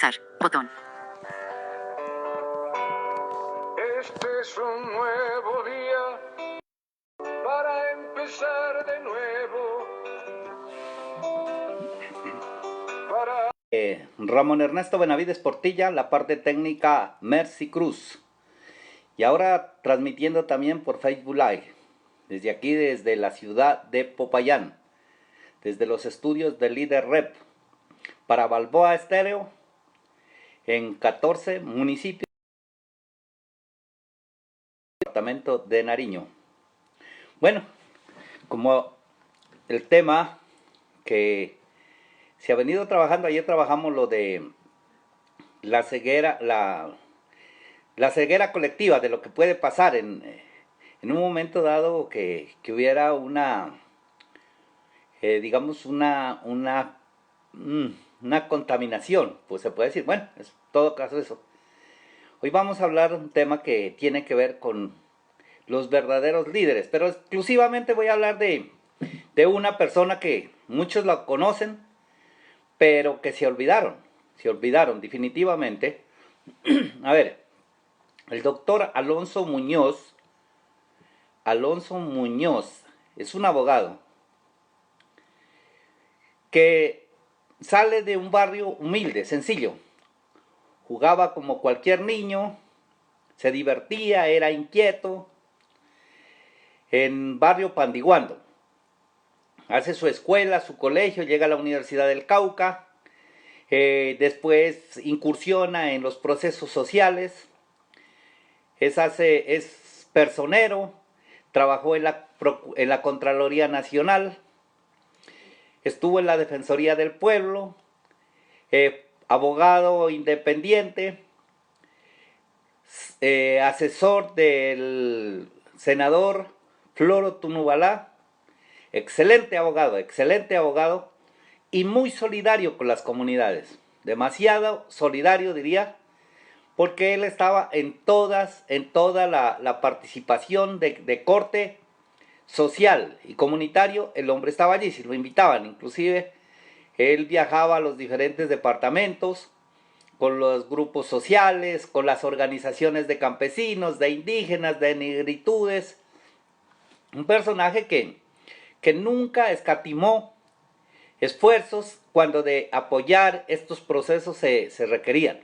Buscar. Botón. Este es un nuevo día para empezar de nuevo. Ramón Ernesto Benavides Portilla, la parte técnica Mercy Cruz. Y ahora transmitiendo también por Facebook Live, desde aquí, desde la ciudad de Popayán, desde los estudios de Líder Rep, para Balboa Estéreo, en 14 municipios del departamento de Nariño. Bueno, como el tema que se ha venido trabajando, ayer trabajamos lo de la ceguera, la ceguera colectiva, de lo que puede pasar en un momento dado que hubiera una, digamos, una contaminación, pues se puede decir, bueno, es todo caso eso. Hoy vamos a hablar de un tema que tiene que ver con los verdaderos líderes, pero exclusivamente voy a hablar de una persona que muchos la conocen, pero que se olvidaron definitivamente. A ver, el doctor Alonso Muñoz es un abogado que sale de un barrio humilde, sencillo. Jugaba como cualquier niño, se divertía, era inquieto, en barrio Pandiguando. Hace su escuela, su colegio, llega a la Universidad del Cauca, después incursiona en los procesos sociales, es personero, trabajó en la Contraloría Nacional, estuvo en la Defensoría del Pueblo, abogado independiente, asesor del senador Floro Tunubalá, excelente abogado y muy solidario con las comunidades, demasiado solidario diría, porque él estaba en toda la participación de corte social y comunitario. El hombre estaba allí, si lo invitaban, inclusive él viajaba a los diferentes departamentos con los grupos sociales, con las organizaciones de campesinos, de indígenas, de negritudes. Un personaje que nunca escatimó esfuerzos cuando de apoyar estos procesos se requerían.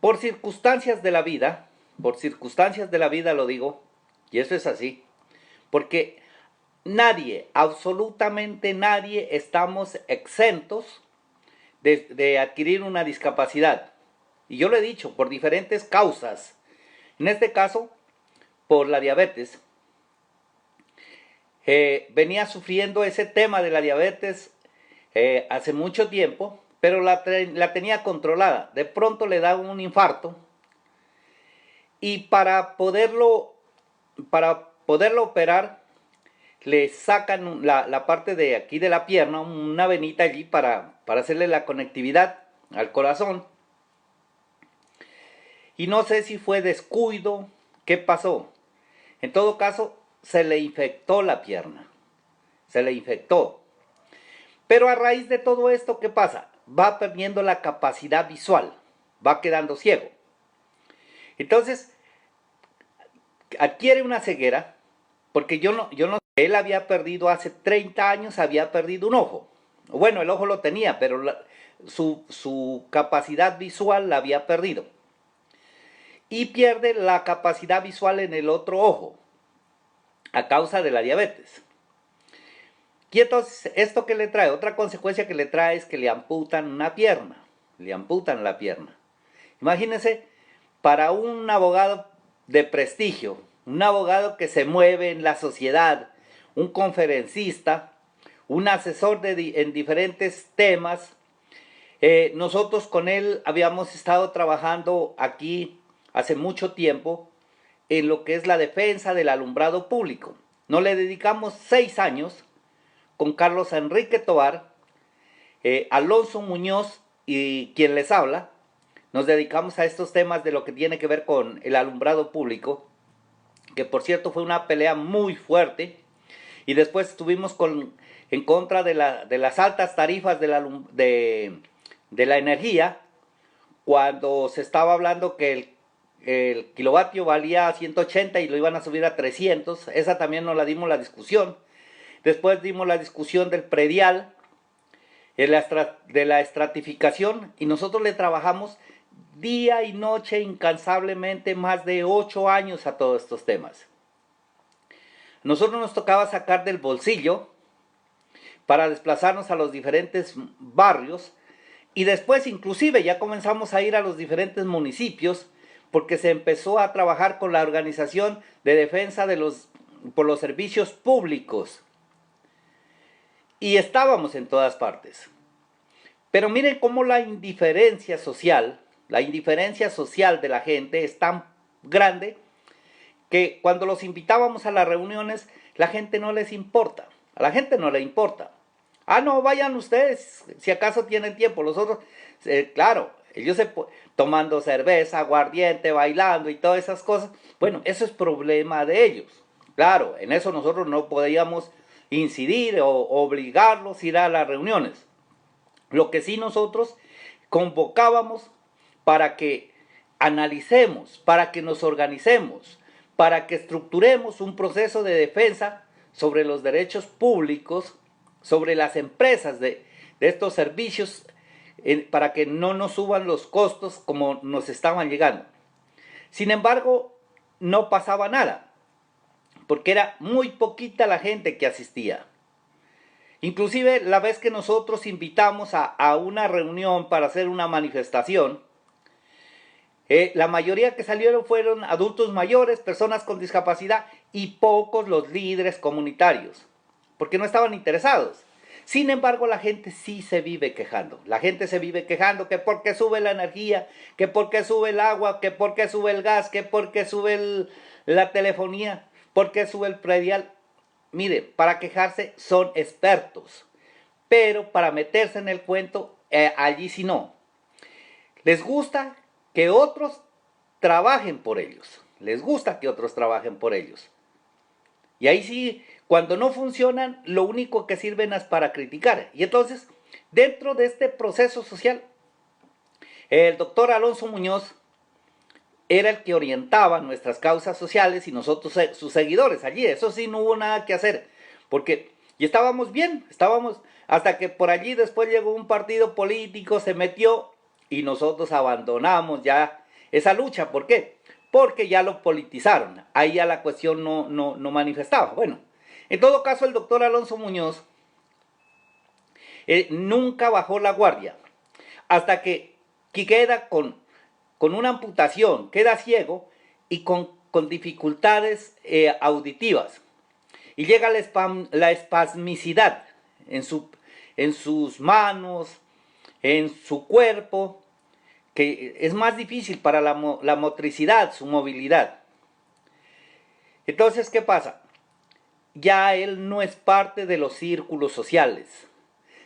Por circunstancias de la vida lo digo, y eso es así, porque nadie, absolutamente nadie, estamos exentos de adquirir una discapacidad. Y yo lo he dicho, por diferentes causas. En este caso, por la diabetes. Venía sufriendo ese tema de la diabetes hace mucho tiempo, pero la tenía controlada. De pronto le da un infarto y para poderlo operar le sacan la parte de aquí de la pierna, una venita allí para hacerle la conectividad al corazón. Y no sé si fue descuido, qué pasó. En todo caso, se le infectó la pierna, se le infectó. Pero a raíz de todo esto, ¿qué pasa? Va perdiendo la capacidad visual, va quedando ciego. Entonces, adquiere una ceguera, porque él había perdido hace 30 años, había perdido un ojo. Bueno, el ojo lo tenía, pero su capacidad visual la había perdido. Y pierde la capacidad visual en el otro ojo, a causa de la diabetes. Y entonces, ¿esto qué le trae? Otra consecuencia que le trae es que le amputan una pierna. Le amputan la pierna. Imagínense, para un abogado de prestigio, un abogado que se mueve en la sociedad, un conferencista, un asesor en diferentes temas. Nosotros con él habíamos estado trabajando aquí hace mucho tiempo en lo que es la defensa del alumbrado público. Nos le dedicamos 6 años con Carlos Enrique Tovar, Alonso Muñoz y quien les habla. Nos dedicamos a estos temas de lo que tiene que ver con el alumbrado público, que por cierto fue una pelea muy fuerte, y después estuvimos en contra de las altas tarifas de de la energía, cuando se estaba hablando que el kilovatio valía 180 y lo iban a subir a 300, esa también nos la dimos la discusión. Después dimos la discusión del predial, de la estratificación, y nosotros le trabajamos día y noche incansablemente más de 8 años a todos estos temas. Nosotros nos tocaba sacar del bolsillo para desplazarnos a los diferentes barrios, y después inclusive ya comenzamos a ir a los diferentes municipios, porque se empezó a trabajar con la organización de defensa por los servicios públicos. Y estábamos en todas partes. Pero miren cómo la indiferencia social de la gente es tan grande que cuando los invitábamos a las reuniones, la gente no les importa. A la gente no le importa. Ah, no, vayan ustedes, si acaso tienen tiempo. Los otros, claro, ellos tomando cerveza, aguardiente, bailando y todas esas cosas. Bueno, eso es problema de ellos. Claro, en eso nosotros no podíamos incidir o obligarlos a ir a las reuniones. Lo que sí nosotros convocábamos para que analicemos, para que nos organicemos, para que estructuremos un proceso de defensa sobre los derechos públicos, sobre las empresas de estos servicios, para que no nos suban los costos como nos estaban llegando. Sin embargo, no pasaba nada, porque era muy poquita la gente que asistía. Inclusive la vez que nosotros invitamos a una reunión para hacer una manifestación, la mayoría que salieron fueron adultos mayores, personas con discapacidad y pocos los líderes comunitarios, porque no estaban interesados. Sin embargo, la gente sí se vive quejando. La gente se vive quejando que porque sube la energía, que porque sube el agua, que porque sube el gas, que porque sube la telefonía, porque sube el predial. Mire, para quejarse son expertos, pero para meterse en el cuento, allí sí no. Les gusta que otros trabajen por ellos. Les gusta que otros trabajen por ellos. Y ahí sí, cuando no funcionan, lo único que sirven es para criticar. Y entonces, dentro de este proceso social, el doctor Alonso Muñoz era el que orientaba nuestras causas sociales y nosotros sus seguidores allí. Eso sí, no hubo nada que hacer, porque y estábamos bien, hasta que por allí después llegó un partido político, se metió y nosotros abandonamos ya esa lucha. ¿Por qué? Porque ya lo politizaron, ahí ya la cuestión no manifestaba. Bueno, en todo caso el doctor Alonso Muñoz nunca bajó la guardia, hasta que queda con una amputación, queda ciego y con dificultades auditivas. Y llega la espasmicidad en sus manos, en su cuerpo, que es más difícil para la motricidad, su movilidad. Entonces, ¿qué pasa? Ya él no es parte de los círculos sociales,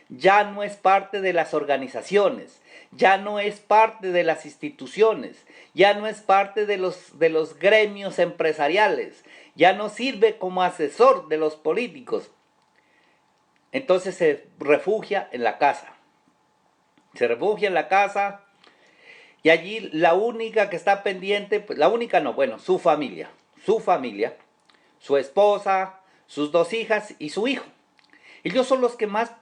ya no es parte de las organizaciones, ya no es parte de las instituciones, ya no es parte de los gremios empresariales, ya no sirve como asesor de los políticos. Entonces se refugia en la casa. Se refugia en la casa y allí la única que está pendiente, pues la única no, bueno, su familia, su esposa, sus 2 hijas y su hijo. Ellos son los que más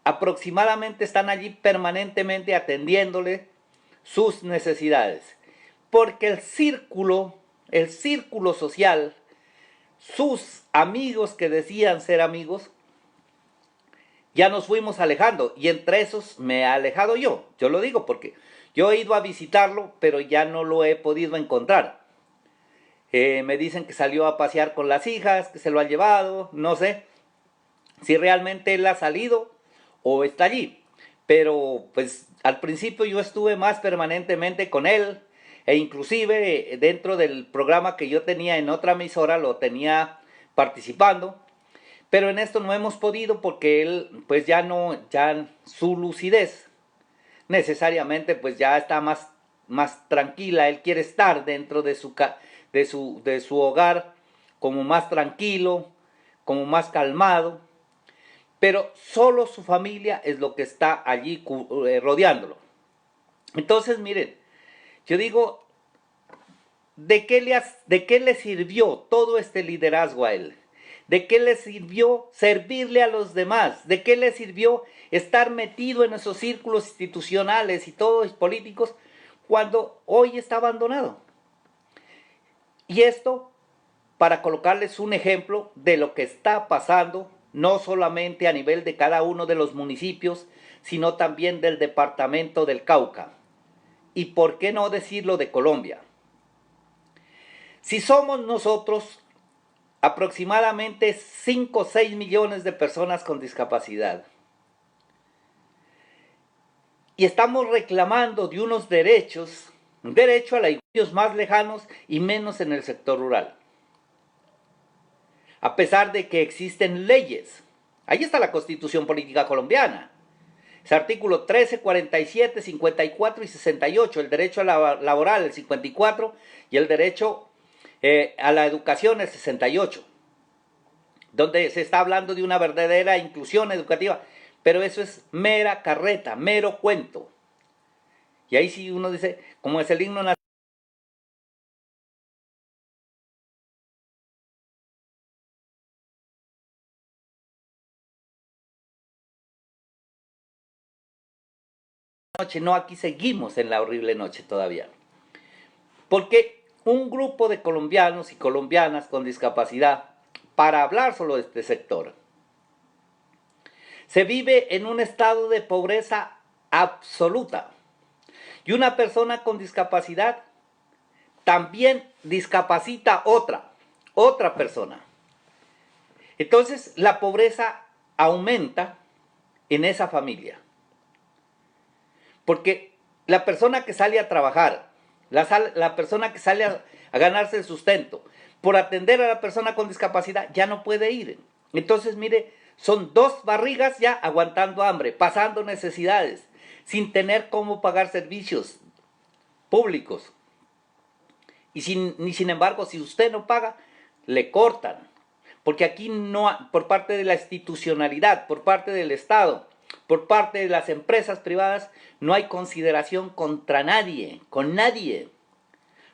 aproximadamente están allí permanentemente atendiéndole sus necesidades. Porque el círculo social, sus amigos que decían ser amigos, ya nos fuimos alejando, y entre esos me he alejado yo lo digo porque yo he ido a visitarlo, pero ya no lo he podido encontrar. Me dicen que salió a pasear con las hijas, que se lo ha llevado, no sé si realmente él ha salido o está allí, pero pues al principio yo estuve más permanentemente con él, e inclusive dentro del programa que yo tenía en otra emisora lo tenía participando, pero en esto no hemos podido porque él pues ya su lucidez necesariamente pues ya está más tranquila. Él quiere estar dentro de su hogar como más tranquilo, como más calmado. pero solo su familia es lo que está allí rodeándolo. Entonces, miren, yo digo, ¿de qué le sirvió todo este liderazgo a él? ¿De qué le sirvió servirle a los demás? ¿De qué le sirvió estar metido en esos círculos institucionales y todos políticos cuando hoy está abandonado? Y esto para colocarles un ejemplo de lo que está pasando, no solamente a nivel de cada uno de los municipios, sino también del departamento del Cauca. Y por qué no decirlo de Colombia. Si somos nosotros aproximadamente 5 o 6 millones de personas con discapacidad y estamos reclamando de unos derechos, un derecho a los más lejanos y menos en el sector rural, a pesar de que existen leyes. Ahí está la Constitución Política Colombiana. Es artículo 13, 47, 54 y 68, el derecho a la laboral, el 54, y el derecho a la educación, el 68, donde se está hablando de una verdadera inclusión educativa, pero eso es mera carreta, mero cuento. Y ahí sí uno dice, como es el himno nacional, no, aquí seguimos en la horrible noche todavía. Porque un grupo de colombianos y colombianas con discapacidad, para hablar solo de este sector, se vive en un estado de pobreza absoluta. Y una persona con discapacidad también discapacita otra persona. Entonces la pobreza aumenta en esa familia. Porque la persona que sale a trabajar, la persona que sale a ganarse el sustento, por atender a la persona con discapacidad, ya no puede ir. Entonces, mire, son 2 barrigas ya aguantando hambre, pasando necesidades, sin tener cómo pagar servicios públicos. Y sin embargo, si usted no paga, le cortan. Porque aquí no, por parte de la institucionalidad, por parte del Estado, por parte de las empresas privadas, no hay consideración contra nadie, con nadie.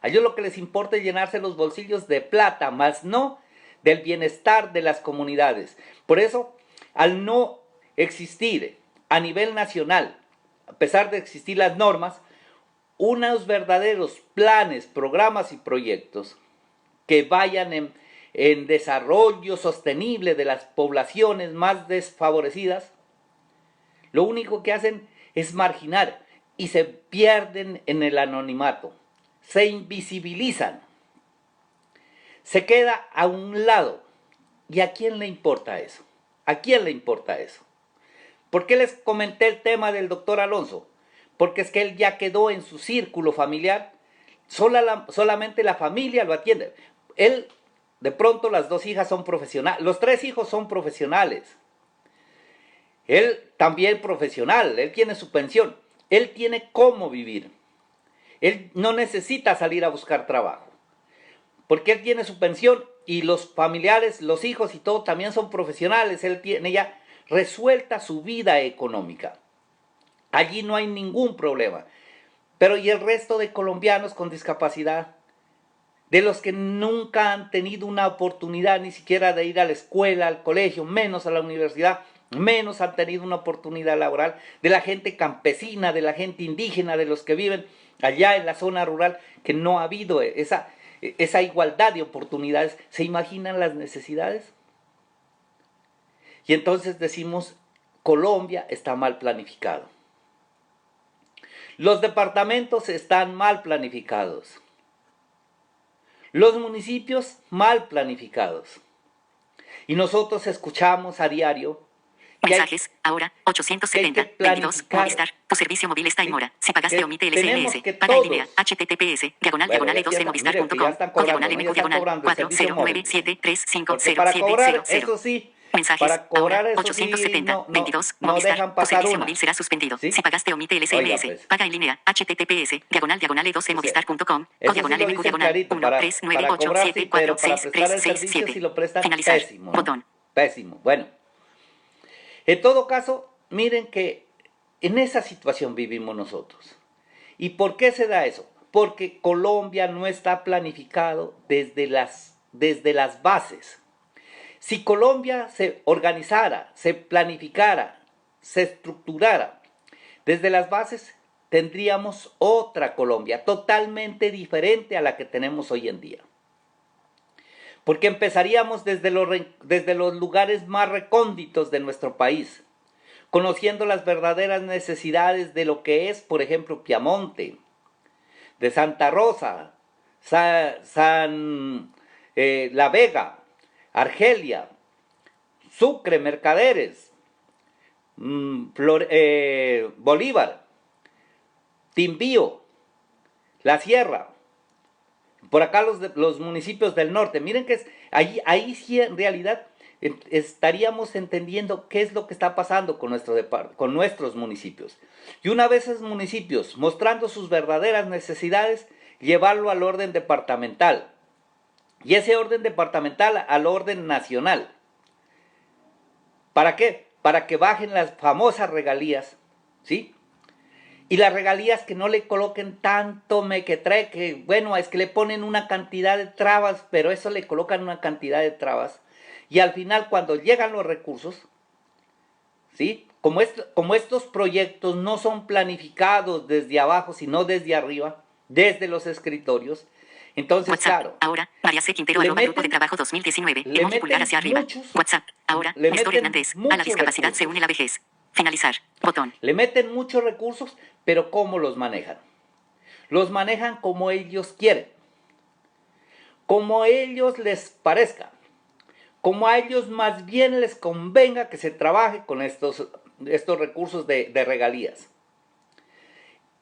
A ellos lo que les importa es llenarse los bolsillos de plata, más no del bienestar de las comunidades. Por eso, al no existir a nivel nacional, a pesar de existir las normas, unos verdaderos planes, programas y proyectos que vayan en desarrollo sostenible de las poblaciones más desfavorecidas, lo único que hacen es marginar y se pierden en el anonimato, se invisibilizan, se queda a un lado. ¿Y a quién le importa eso? ¿A quién le importa eso? ¿Por qué les comenté el tema del doctor Alonso? Porque es que él ya quedó en su círculo familiar, solamente la familia lo atiende. Él, de pronto las 2 hijas son profesionales, los 3 hijos son profesionales. Él también profesional, él tiene su pensión, él tiene cómo vivir. Él no necesita salir a buscar trabajo, porque él tiene su pensión y los familiares, los hijos y todo también son profesionales. Él tiene ya resuelta su vida económica. Allí no hay ningún problema. Pero ¿y el resto de colombianos con discapacidad? De los que nunca han tenido una oportunidad ni siquiera de ir a la escuela, al colegio, menos a la universidad, menos han tenido una oportunidad laboral, de la gente campesina, de la gente indígena, de los que viven allá en la zona rural, que no ha habido esa igualdad de oportunidades. ¿Se imaginan las necesidades? Y entonces decimos, Colombia está mal planificado. Los departamentos están mal planificados. Los municipios mal planificados. Y nosotros escuchamos a diario. Mensajes, ahora, 870, 22, Movistar, tu servicio móvil está en mora. Si pagaste omite el SMS, paga en línea, https, //2cmovistar.com, o /MQ, 4097350700. Eso sí, Mensajes, para cobrar ahora, eso 870, sí, 22, no Movistar, dejan tu pasar servicio una. móvil será suspendido. ¿Sí? Si pagaste omite el SMS, Oiga, pues. paga en línea, https, //2cmovistar.com, Eso o sí lo /MQ, dicen clarito, para cobrar sí, pero para prestar el servicio si lo prestan, Finalizar, pésimo, ¿no? botón. Pésimo. Bueno, En todo caso, miren que en esa situación vivimos nosotros. ¿Y por qué se da eso? Porque Colombia no está planificado desde las bases. Si Colombia se organizara, se planificara, se estructurara desde las bases, tendríamos otra Colombia, totalmente diferente a la que tenemos hoy en día. Porque empezaríamos desde los lugares más recónditos de nuestro país, conociendo las verdaderas necesidades de lo que es, por ejemplo, Piamonte, de Santa Rosa, La Vega, Argelia, Sucre, Mercaderes, Bolívar, Timbío, La Sierra, por acá los municipios del norte. Miren que ahí sí en realidad estaríamos entendiendo qué es lo que está pasando con nuestros municipios. Y una vez esos municipios mostrando sus verdaderas necesidades, llevarlo al orden departamental. Y ese orden departamental al orden nacional. ¿Para qué? Para que bajen las famosas regalías, ¿sí? Y las regalías que no le coloquen tanto mequetreque, bueno, es que le ponen una cantidad de trabas, pero eso le colocan una cantidad de trabas. Y al final, cuando llegan los recursos, ¿sí? Como estos proyectos no son planificados desde abajo, sino desde arriba, desde los escritorios, entonces, WhatsApp. claro. Ahora, María C. Quintero, Grupo de Trabajo 2019. Emoji pulgar hacia arriba. WhatsApp. Ahora, Néstor Hernández. A la discapacidad se une la vejez. Finalizar. Botón. Le meten muchos recursos, pero ¿cómo los manejan? Los manejan como ellos quieren. Como a ellos les parezca. Como a ellos más bien les convenga que se trabaje con estos recursos de regalías.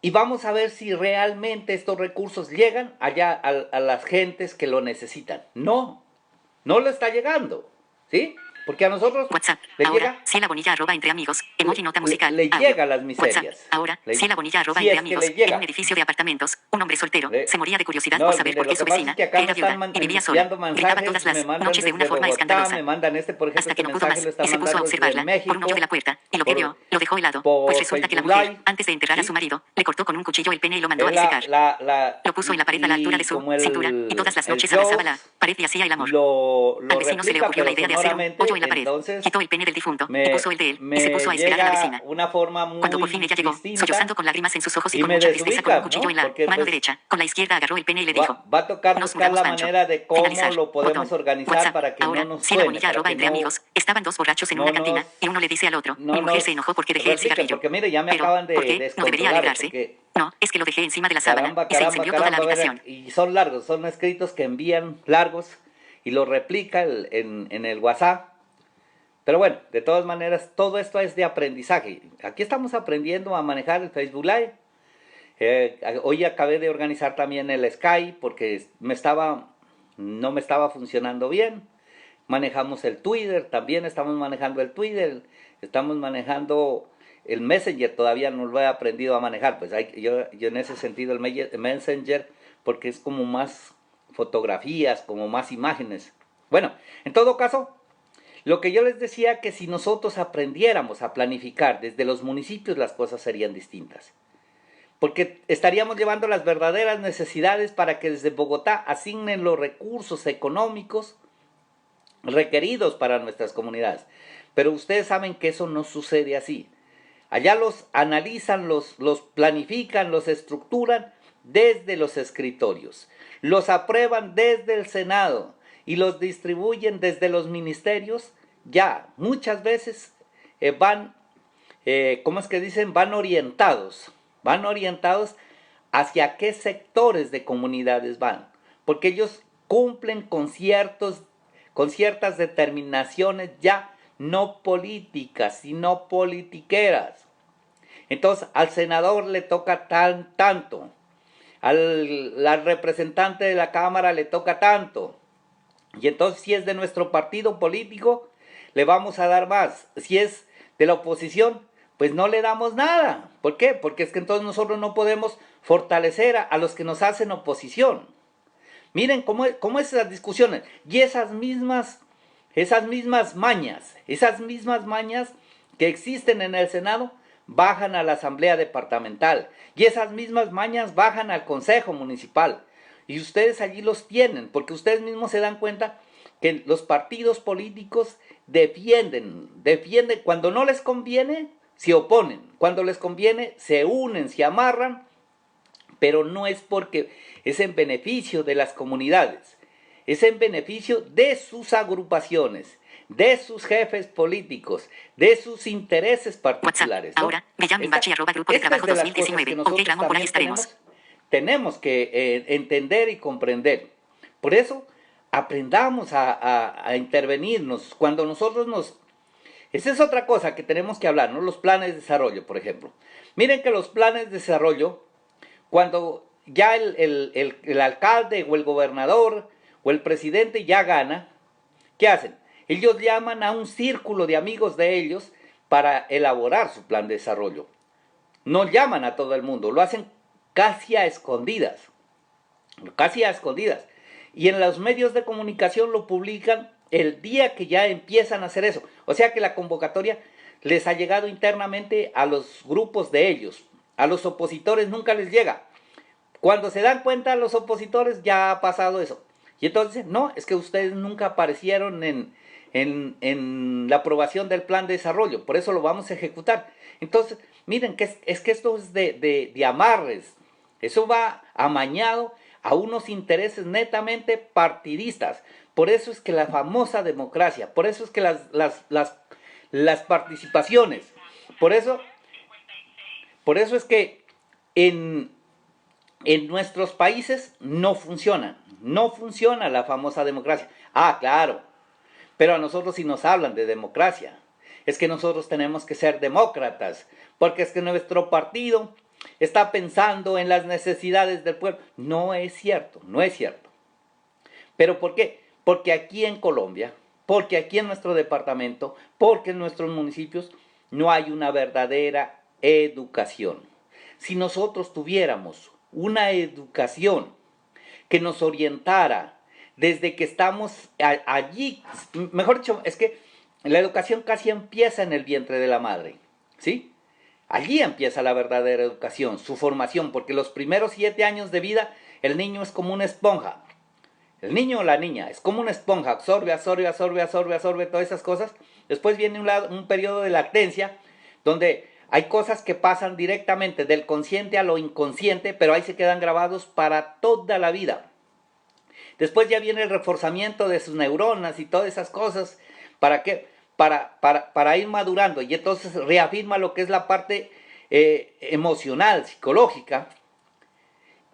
Y vamos a ver si realmente estos recursos llegan allá a las gentes que lo necesitan. No lo está llegando, ¿sí? Porque a nosotros WhatsApp. le Ahora, llega, Ciela Bonilla entre amigos. Emoji nota musical. le Audio. llega a las miserias. WhatsApp. Ahora, Ciela Bonilla si entre es que amigos. le llega. En un edificio de apartamentos, un hombre soltero se moría de curiosidad No, por saber mire, por qué lo su que pasa vecina, es que acá que me era viuda están y vivía sola, enviando gritaba mensajes, todas me las mandan noches de una desde forma Bogotá, escandalosa. me mandan por ejemplo, Hasta que este no pudo mensaje más lo está y se puso a mandando desde observarla México. por un hoyo de la puerta y lo que por- vio lo dejó helado. por Pues resulta que la Facebook mujer, Live, antes de enterrar a ¿sí? su marido, le cortó con un cuchillo el pene y lo mandó a Es disecar. Lo puso en la pared a la y altura de su como el- cintura y todas las el noches abrazaba la Jones pared y hacía el amor. lo Al vecino se le replica, ocurrió la pero idea de hacer un sonoramente, hoyo en la pared. entonces Quitó el pene del difunto y puso el de él y se puso a espiar a la llega vecina. una forma muy Cuando por fin ella llegó, distinta sollozando con lágrimas en sus ojos y y con me mucha tristeza, con un desubica, cuchillo ¿no? en la Porque, mano pues, derecha, con la izquierda agarró el pene y le dijo: va a tocar Nos buscar mudamos, la Pancho. manera de cómo Finalizar. lo podemos Botón. organizar WhatsApp. para que Ahora, no nos Ciela suene, Bonilla para que entre no, amigos. Estaban dos borrachos en no una cantina nos- y uno le dice al otro: no Mi mujer nos se enojó porque dejé el replique, cigarrillo. porque mire, ya me Pero, acaban de ¿por qué? ¿No debería descontrolar, alegrarse? porque No, es que lo dejé encima de la sábana caramba, y se incendió toda la a ver, habitación. y son largos, son escritos que envían largos y los replica en el WhatsApp. Pero bueno, de todas maneras, todo esto es de aprendizaje. Aquí estamos aprendiendo a manejar el Facebook Live. Hoy acabé de organizar también el Skype porque no me estaba funcionando bien. Manejamos el Twitter, también estamos manejando el Twitter. Estamos manejando el Messenger, todavía no lo he aprendido a manejar. Pues yo en ese sentido el Messenger, porque es como más fotografías, como más imágenes. Bueno, en todo caso, lo que yo les decía, que si nosotros aprendiéramos a planificar desde los municipios, las cosas serían distintas. Porque estaríamos llevando las verdaderas necesidades para que desde Bogotá asignen los recursos económicos requeridos para nuestras comunidades. Pero ustedes saben que eso no sucede así. Allá los analizan, los planifican, los estructuran desde los escritorios. Los aprueban desde el Senado y los distribuyen desde los ministerios. Ya muchas veces van orientados. Van orientados hacia qué sectores de comunidades van. Porque ellos cumplen con ciertas determinaciones ya no políticas, sino politiqueras. Entonces, al senador le toca tanto, al representante de la Cámara le toca tanto. Y entonces, si es de nuestro partido político, le vamos a dar más. Si es de la oposición, pues no le damos nada. ¿Por qué? Porque es que entonces nosotros no podemos fortalecer a los que nos hacen oposición. Miren cómo es esas discusiones. Y esas mismas mañas que existen en el Senado bajan a la Asamblea Departamental y esas mismas mañas bajan al Consejo Municipal. Y ustedes allí los tienen, porque ustedes mismos se dan cuenta que los partidos políticos defienden, cuando no les conviene, se oponen, cuando les conviene, se unen, se amarran, pero no es porque es en beneficio de las comunidades, es en beneficio de sus agrupaciones, de sus jefes políticos, de sus intereses particulares. WhatsApp, ahora, Grupo de Trabajo 2019, OK Ramón, por ahí estaremos. Tenemos que entender y comprender. Por eso, aprendamos a intervenirnos. Cuando nosotros nos... Esa es otra cosa que tenemos que hablar, ¿no? Los planes de desarrollo, por ejemplo. Miren que los planes de desarrollo, cuando ya el alcalde o el gobernador o el presidente ya gana, ¿qué hacen? Ellos llaman a un círculo de amigos de ellos para elaborar su plan de desarrollo. No llaman a todo el mundo, lo hacen casi a escondidas. Casi a escondidas. Y en los medios de comunicación lo publican el día que ya empiezan a hacer eso. O sea que la convocatoria les ha llegado internamente a los grupos de ellos. A los opositores nunca les llega. Cuando se dan cuenta los opositores ya ha pasado eso. Y entonces, no, es que ustedes nunca aparecieron en la aprobación del plan de desarrollo. Por eso lo vamos a ejecutar. Entonces, miren, que es que esto es de amarres. Eso va amañado a unos intereses netamente partidistas. Por eso es que la famosa democracia, por eso es que las participaciones, por eso es que en nuestros países no funciona la famosa democracia. Ah, claro, pero a nosotros sí nos hablan de democracia. Es que nosotros tenemos que ser demócratas, porque es que nuestro partido está pensando en las necesidades del pueblo. No es cierto, no es cierto. ¿Pero por qué? Porque aquí en Colombia, porque aquí en nuestro departamento, porque en nuestros municipios no hay una verdadera educación. Si nosotros tuviéramos una educación que nos orientara desde que estamos allí, mejor dicho, es que la educación casi empieza en el vientre de la madre, ¿sí? Allí empieza la verdadera educación, su formación, porque los primeros 7 años de vida el niño es como una esponja. El niño o la niña es como una esponja, absorbe todas esas cosas. Después viene un periodo de lactancia donde hay cosas que pasan directamente del consciente a lo inconsciente, pero ahí se quedan grabados para toda la vida. Después ya viene el reforzamiento de sus neuronas y todas esas cosas. ¿Para qué? Para ir madurando, y entonces reafirma lo que es la parte emocional, psicológica,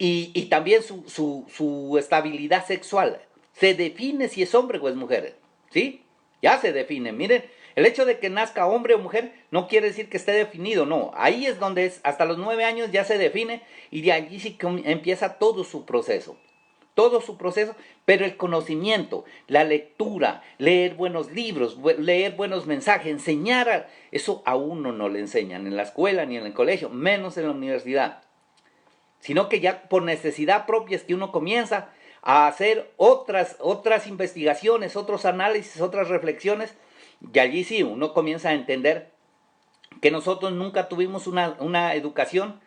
y también su estabilidad sexual. Se define si es hombre o es mujer, ¿sí? Ya se define. Miren, el hecho de que nazca hombre o mujer no quiere decir que esté definido, no. Ahí es donde hasta los 9 años ya se define, y de allí sí empieza todo su proceso. Pero el conocimiento, la lectura, leer buenos libros, leer buenos mensajes, enseñar, eso a uno no le enseñan en la escuela ni en el colegio, menos en la universidad. Sino que ya por necesidad propia es que uno comienza a hacer otras investigaciones, otros análisis, otras reflexiones, y allí sí uno comienza a entender que nosotros nunca tuvimos una educación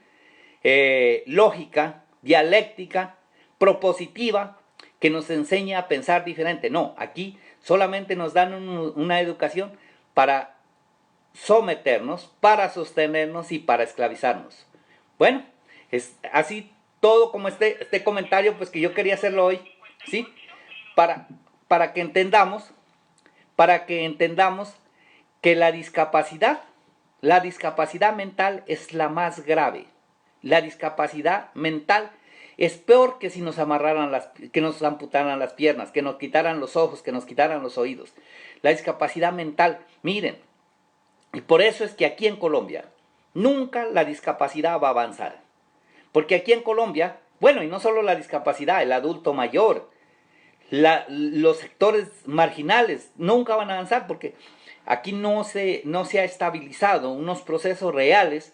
lógica, dialéctica, propositiva, que nos enseña a pensar diferente. No, aquí solamente nos dan una educación para someternos, para sostenernos y para esclavizarnos. Bueno, es así todo como este comentario pues que yo quería hacerlo hoy, ¿sí? Para que entendamos que la discapacidad mental es la más grave. La discapacidad mental es peor que si nos que nos amputaran las piernas, que nos quitaran los ojos, que nos quitaran los oídos. La discapacidad mental, miren, y por eso es que aquí en Colombia nunca la discapacidad va a avanzar. Porque aquí en Colombia, bueno, y no solo la discapacidad, el adulto mayor, los sectores marginales nunca van a avanzar, porque aquí no se ha estabilizado unos procesos reales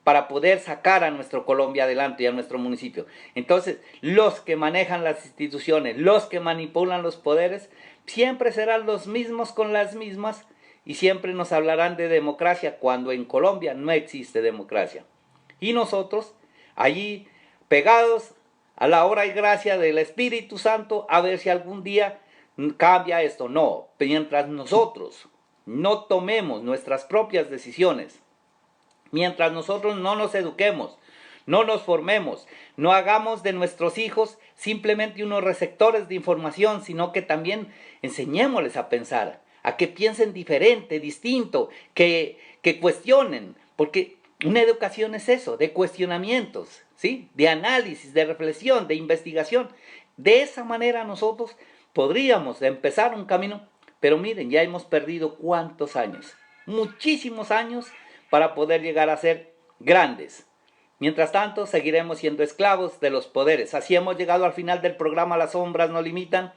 para poder sacar a nuestro Colombia adelante y a nuestro municipio. Entonces, los que manejan las instituciones, los que manipulan los poderes, siempre serán los mismos con las mismas, y siempre nos hablarán de democracia cuando en Colombia no existe democracia. Y nosotros allí pegados a la obra y gracia del Espíritu Santo a ver si algún día cambia esto. No, mientras nosotros no tomemos nuestras propias decisiones, mientras nosotros no nos eduquemos, no nos formemos, no hagamos de nuestros hijos simplemente unos receptores de información, sino que también enseñémosles a pensar, a que piensen diferente, distinto, que cuestionen, porque una educación es eso, de cuestionamientos, ¿sí? De análisis, de reflexión, de investigación. De esa manera nosotros podríamos empezar un camino, pero miren, ya hemos perdido ¿cuántos años? Muchísimos años para poder llegar a ser grandes. Mientras tanto, seguiremos siendo esclavos de los poderes. Así hemos llegado al final del programa Las Sombras No Limitan,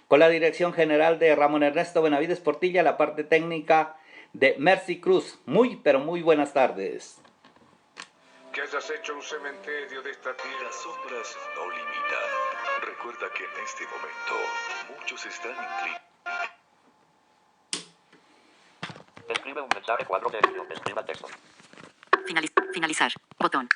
con la dirección general de Ramón Ernesto Benavides Portilla, la parte técnica de Mercy Cruz. Muy, pero muy buenas tardes. Que hayas hecho un cementerio de esta tierra. Las sombras no limitan. Recuerda que en este momento muchos están inclinados. Escribe un mensaje, cuadro de edición, escriba texto. Finalizar. Botón.